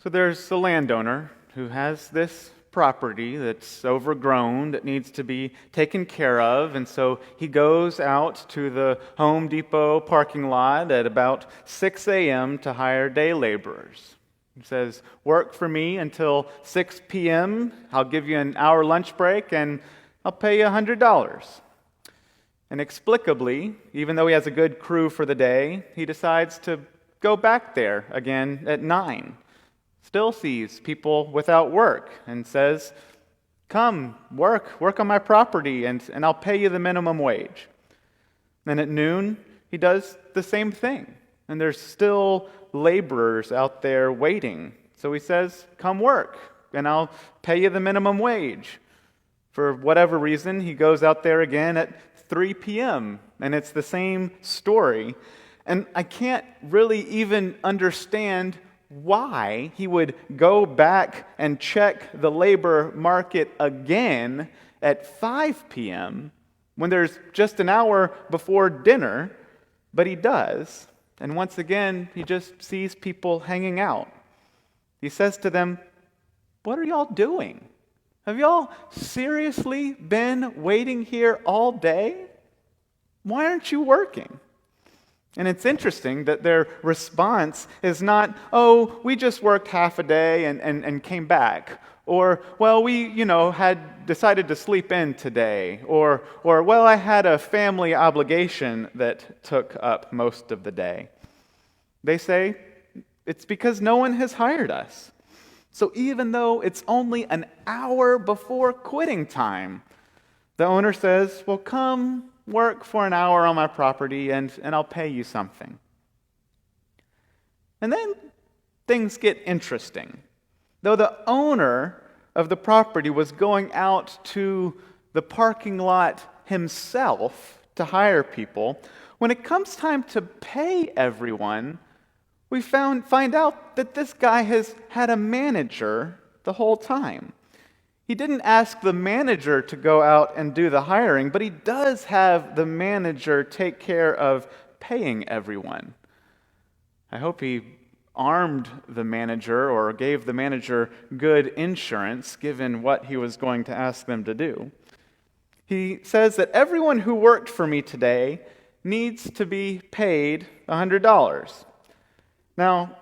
So there's a landowner who has this property that's overgrown, that needs to be taken care of, and so he goes out to the Home Depot parking lot at about 6 a.m. to hire day laborers. He says, "Work for me until 6 p.m. I'll give you an hour lunch break, and I'll pay you $100. Inexplicably, even though he has a good crew for the day, he decides to go back there again at 9. Still sees people without work and says, "Come, work on my property, and I'll pay you the minimum wage." Then at noon, he does the same thing, and there's still laborers out there waiting. So he says, "Come work, and I'll pay you the minimum wage." For whatever reason, he goes out there again at 3 p.m., and it's the same story. And I can't really even understand why he would go back and check the labor market again at 5 p.m. when there's just an hour before dinner, but he does. And once again, he just sees people hanging out. He says to them, "What are y'all doing? Have y'all seriously been waiting here all day? Why aren't you working?" And it's interesting that their response is not, "Oh, we just worked half a day and came back." Or, "Well, we, had decided to sleep in today." Or, "Well, I had a family obligation that took up most of the day." They say, "It's because no one has hired us." So even though it's only an hour before quitting time, the owner says, "Well, come work for an hour on my property and I'll pay you something." And then things get interesting. Though the owner of the property was going out to the parking lot himself to hire people, when it comes time to pay everyone, we find out that this guy has had a manager the whole time. He didn't ask the manager to go out and do the hiring, but he does have the manager take care of paying everyone. I hope he armed the manager or gave the manager good insurance, given what he was going to ask them to do. He says that everyone who worked for me today needs to be paid $100. Now,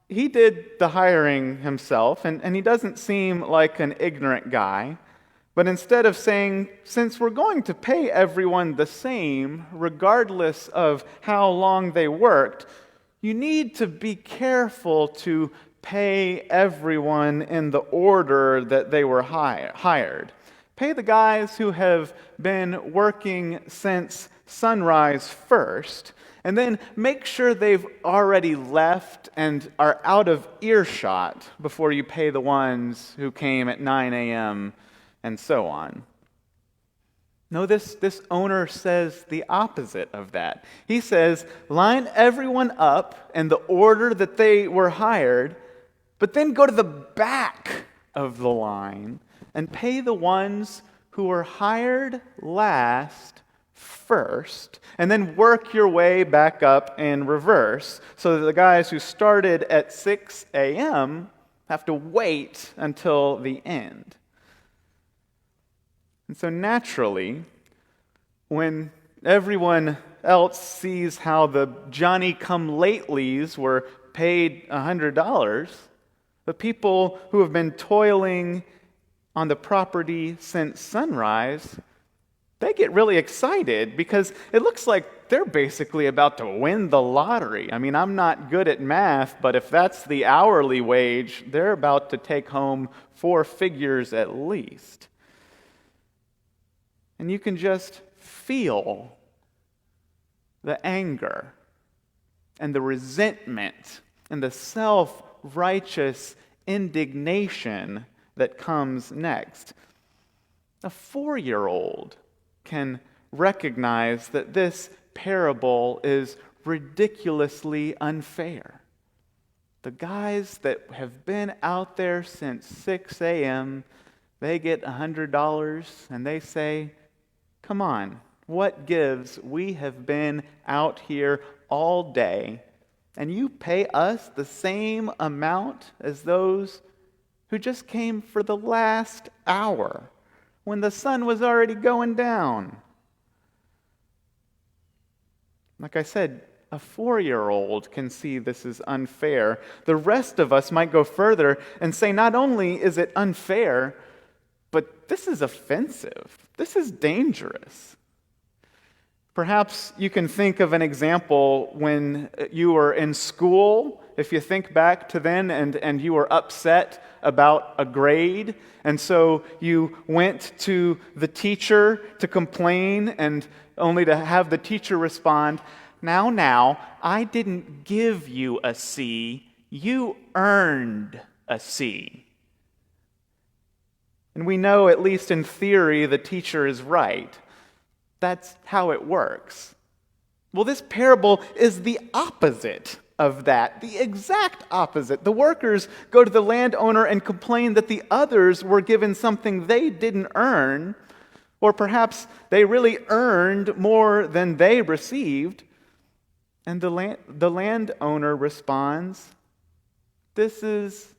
he did the hiring himself, and he doesn't seem like an ignorant guy. But instead of saying, "Since we're going to pay everyone the same, regardless of how long they worked, you need to be careful to pay everyone in the order that they were hired. Pay the guys who have been working since sunrise first, and then make sure they've already left and are out of earshot before you pay the ones who came at 9 a.m. and so on." No, this owner says the opposite of that. He says, line everyone up in the order that they were hired, but then go to the back of the line and pay the ones who were hired last first, and then work your way back up in reverse, so that the guys who started at 6 a.m. have to wait until the end. And so naturally, when everyone else sees how the Johnny-come-latelys were paid $100, the people who have been toiling on the property since sunrise, they get really excited because it looks like they're basically about to win the lottery. I mean, I'm not good at math, but if that's the hourly wage, they're about to take home 4 figures at least. And you can just feel the anger and the resentment and the self-righteous indignation that comes next. A 4-year-old can recognize that this parable is ridiculously unfair. The guys that have been out there since 6 a.m., they get $100, and they say, "Come on, what gives? We have been out here all day, and you pay us the same amount as those who just came for the last hour when the sun was already going down. Like I said, a 4-year-old can see this is unfair. The rest of us might go further and say not only is it unfair, but this is offensive. This is dangerous. Perhaps you can think of an example when you were in school, if you think back to then, and you were upset about a grade, and so you went to the teacher to complain, and only to have the teacher respond, Now, I didn't give you a C, you earned a C. And we know, at least in theory, the teacher is right. That's how it works. Well, this parable is the opposite of that, the exact opposite. The workers go to the landowner and complain that the others were given something they didn't earn, or perhaps they really earned more than they received. And the landowner responds, "This is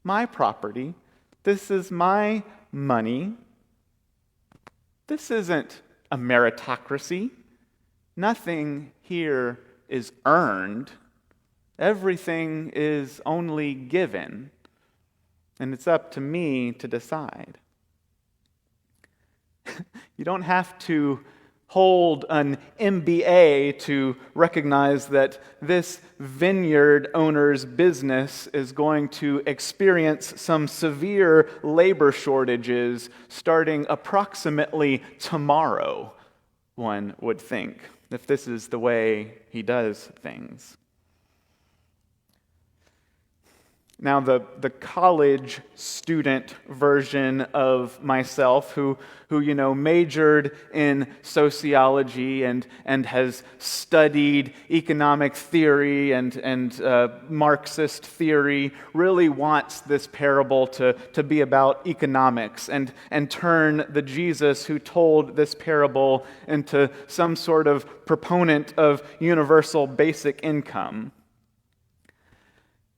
my property. This is my money. This isn't a meritocracy. Nothing here is earned. Everything is only given. And it's up to me to decide." You don't have to hold an MBA to recognize that this vineyard owner's business is going to experience some severe labor shortages starting approximately tomorrow, one would think, if this is the way he does things. Now, the college student version of myself, who majored in sociology and has studied economic theory and Marxist theory, really wants this parable to be about economics and turn the Jesus who told this parable into some sort of proponent of universal basic income.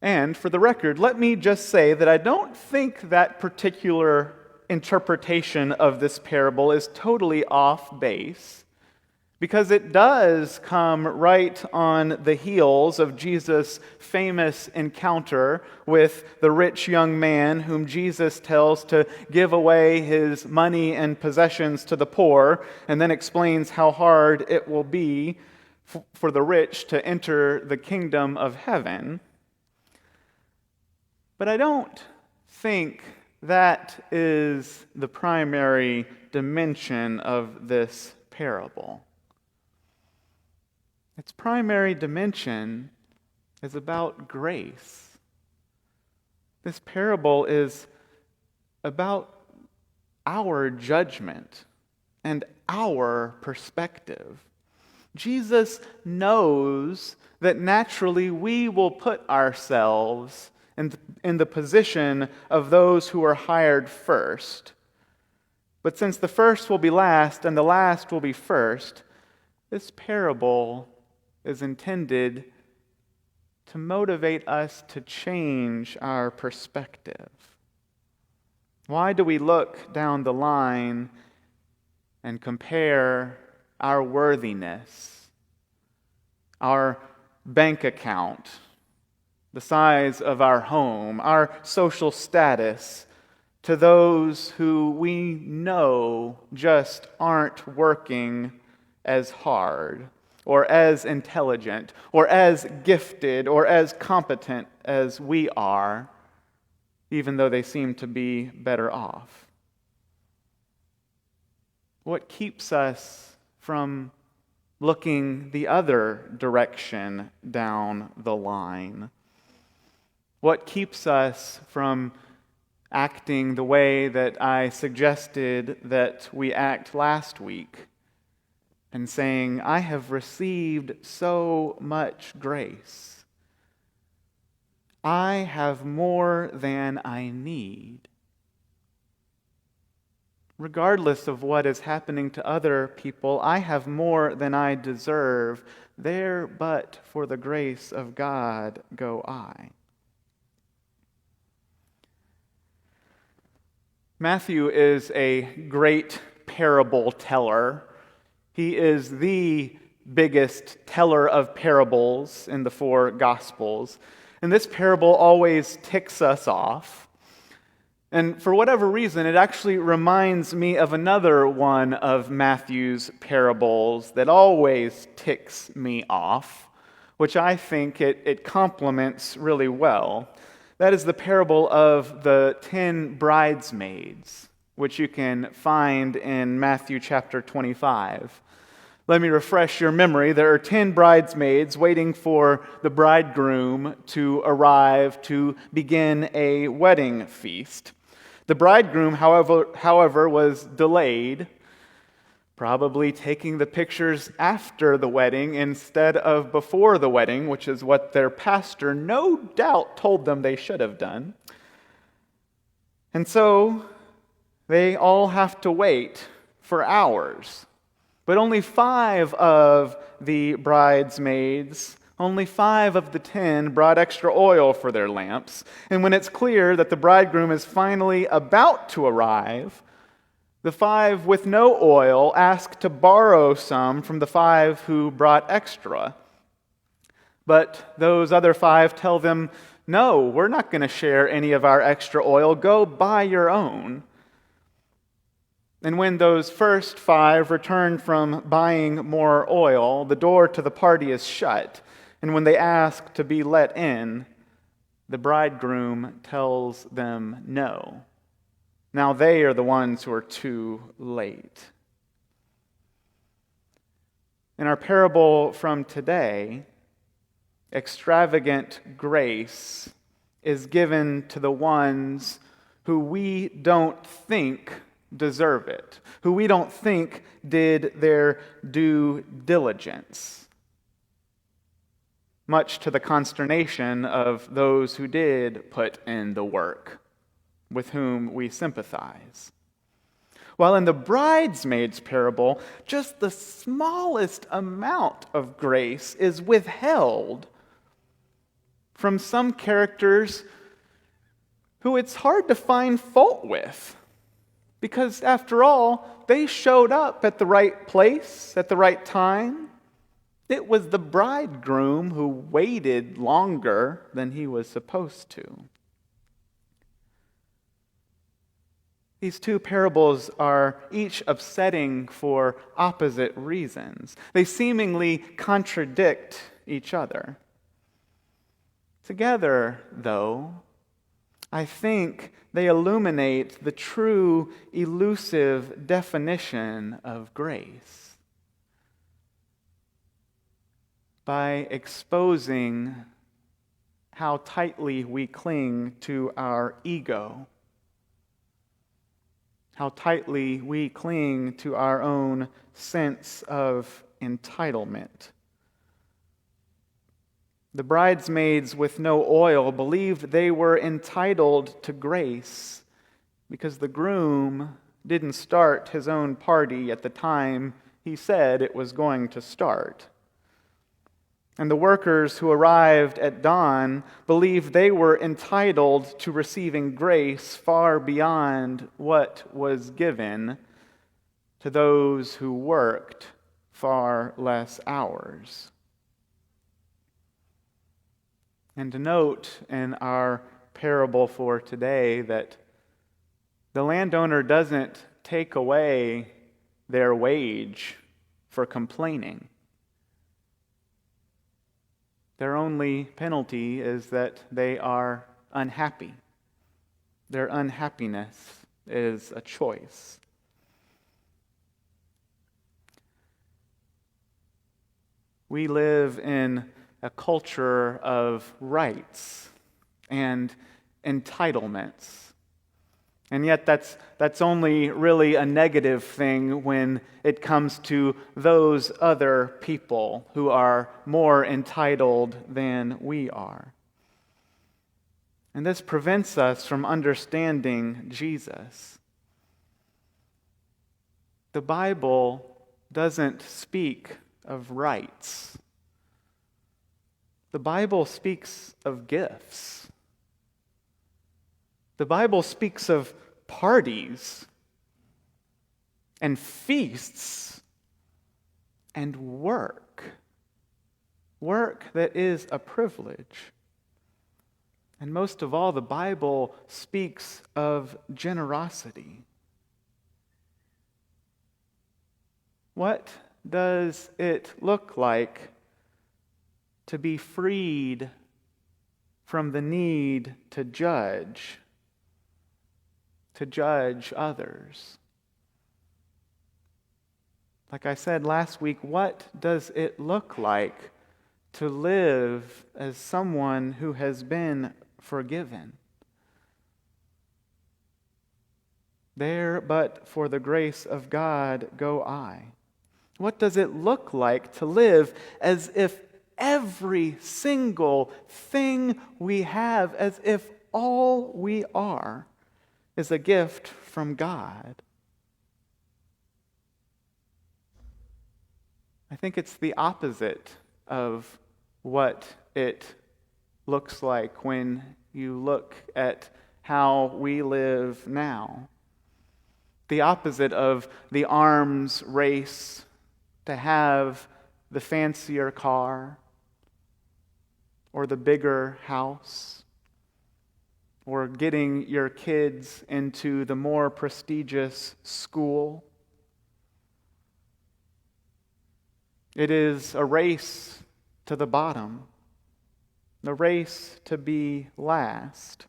And for the record, let me just say that I don't think that particular interpretation of this parable is totally off base, because it does come right on the heels of Jesus' famous encounter with the rich young man whom Jesus tells to give away his money and possessions to the poor, and then explains how hard it will be for the rich to enter the kingdom of heaven. But I don't think that is the primary dimension of this parable. Its primary dimension is about grace. This parable is about our judgment and our perspective. Jesus knows that naturally we will put ourselves in the position of those who are hired first. But since the first will be last and the last will be first, this parable is intended to motivate us to change our perspective. Why do we look down the line and compare our worthiness, our bank account, the size of our home, our social status, to those who we know just aren't working as hard, or as intelligent, or as gifted, or as competent as we are, even though they seem to be better off? What keeps us from looking the other direction down the line? What keeps us from acting the way that I suggested that we act last week and saying, "I have received so much grace. I have more than I need." Regardless of what is happening to other people, I have more than I deserve there but for the grace of God go I. Matthew is a great parable teller. He is the biggest teller of parables in the four Gospels. And this parable always ticks us off. And for whatever reason, it actually reminds me of another one of Matthew's parables that always ticks me off, which I think it complements really well. That is the parable of the 10 bridesmaids, which you can find in Matthew chapter 25. Let me refresh your memory. There are 10 bridesmaids waiting for the bridegroom to arrive to begin a wedding feast. The bridegroom, however, was delayed, probably taking the pictures after the wedding instead of before the wedding, which is what their pastor no doubt told them they should have done. And so they all have to wait for hours. But only 5 of the bridesmaids, only 5 of the 10 brought extra oil for their lamps. And when it's clear that the bridegroom is finally about to arrive, the 5 with no oil ask to borrow some from the 5 who brought extra. But those other 5 tell them, "No, we're not going to share any of our extra oil. Go buy your own." And when those first 5 return from buying more oil, the door to the party is shut. And when they ask to be let in, the bridegroom tells them no. Now they are the ones who are too late. In our parable from today, extravagant grace is given to the ones who we don't think deserve it, who we don't think did their due diligence, much to the consternation of those who did put in the work, with whom we sympathize. While in the bridesmaids parable, just the smallest amount of grace is withheld from some characters who it's hard to find fault with. Because after all, they showed up at the right place, at the right time. It was the bridegroom who waited longer than he was supposed to. These two parables are each upsetting for opposite reasons. They seemingly contradict each other. Together, though, I think they illuminate the true elusive definition of grace by exposing how tightly we cling to our ego, how tightly we cling to our own sense of entitlement. The bridesmaids with no oil believed they were entitled to grace because the groom didn't start his own party at the time he said it was going to start. And the workers who arrived at dawn believed they were entitled to receiving grace far beyond what was given to those who worked far less hours. And to note in our parable for today that the landowner doesn't take away their wage for complaining. Their only penalty is that they are unhappy. Their unhappiness is a choice. We live in a culture of rights and entitlements. And yet that's only really a negative thing when it comes to those other people who are more entitled than we are. And this prevents us from understanding Jesus. The Bible doesn't speak of rights The Bible speaks of gifts. The Bible speaks of parties and feasts and work. Work that is a privilege. And most of all, the Bible speaks of generosity. What does it look like to be freed from the need to judge others? Like I said last week, what does it look like to live as someone who has been forgiven? There, but for the grace of God, go I. What does it look like to live as if every single thing we have, as if all we are, is a gift from God? I think it's the opposite of what it looks like when you look at how we live now. The opposite of the arms race to have the fancier car or the bigger house or getting your kids into the more prestigious school. It is a race to the bottom, the race to be last.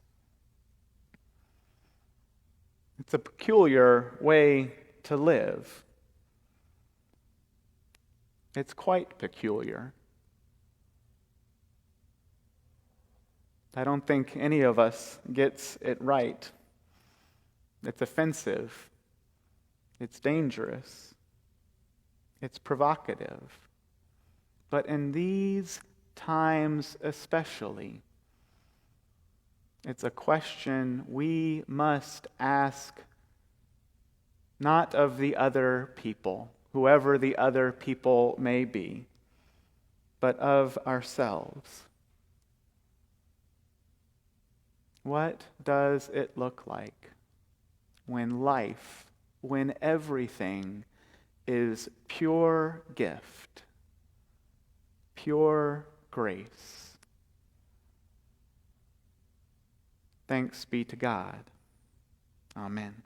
It's a peculiar way to live. It's quite peculiar. I don't think any of us gets it right. It's offensive. It's dangerous. It's provocative. But in these times especially, it's a question we must ask, not of the other people, whoever the other people may be, but of ourselves. What does it look like when life, when everything is pure gift, pure grace? Thanks be to God. Amen.